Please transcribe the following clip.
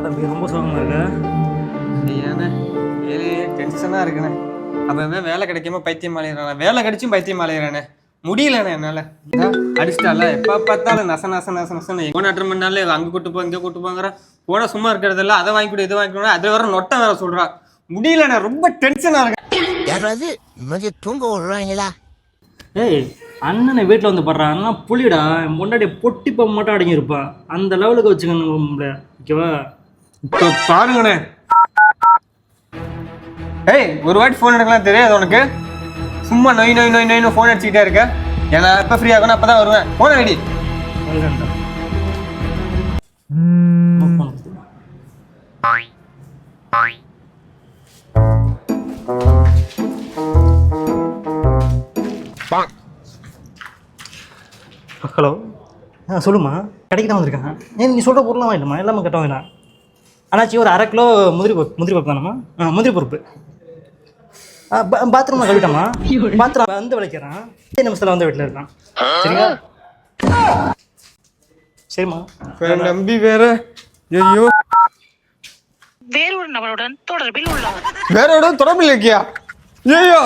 தம்பி ரொம்ப சோகமாக இருக்கா? ஐயாண்ணே வேலையே டென்ஷனாக இருக்குண்ணே. அப்போ வேலை கிடைக்காம பைத்தியம் அலையிறானே, வேலை கிடைச்சும் பைத்தியம் அலையிறானே, முடியலண்ணே என்னால். அடிச்சிட்டால எப்போ பார்த்தாலும் நச நச நச நசன்னு ஃபோன் அட்டன் பண்ணாலே அங்கே கூட்டு போ இங்கே கூட்டு போங்கிற போன சும்மா இருக்கிறதில்ல, அதை வாங்கி கொடு இதை வாங்கி கொடு, அதை வர நொட்டை வேற சொல்கிறா. முடியலண்ணே, ரொம்ப டென்ஷனாக இருக்கேன். யாராவது மதிய தூங்க விடுறாங்களா? ஏய், அண்ணனை வீட்டில் வந்து படுறான். அண்ணா புளிடா, முன்னாடி பொட்டி பம்பு மட்டும் அடங்கியிருப்பான். அந்த லெவலுக்கு வச்சுக்கணும். ஓகேவா? இப்போ பாருங்கண்ணே. ஏய், ஒரு வாட்டி ஃபோன் எடுக்கலாம் தெரியாது உனக்கு? சும்மா நொய் நொய் நொய் நொய்னு ஃபோன் அடிச்சுக்கிட்டே இருக்க. ஏன்னா எப்போ ஃப்ரீ ஆகணும் அப்போ தான் வருவேன். ஃபோன் ஐடி ஹலோ, சொல்லுமா. கடைக்கு தான் வந்திருக்கேன். ஏன் நீ சொல்கிற பொருளாக வாங்கிட்டுமா? எல்லாமே கட்ட வாங்கினா அண்ணாச்சி. ஒரு 1/2 கிலோ முந்திரி பருப்பு தானம்மா? முந்திரி பருப்பு. பாத்ரூம் கழுவிட்டோம்மா. பாத்ரூம் வந்து விளைக்கிறேன். 5 நிமிஷத்தில் வந்து வீட்டில் இருக்கான். சரிங்களா? சரிம்மா. நம்பி வேற. ஐயோ, வேறொரு நபருடன் தொடர்பில் உள்ளவர். வேற தொடர்பில் இருக்கியா? ஐயோ.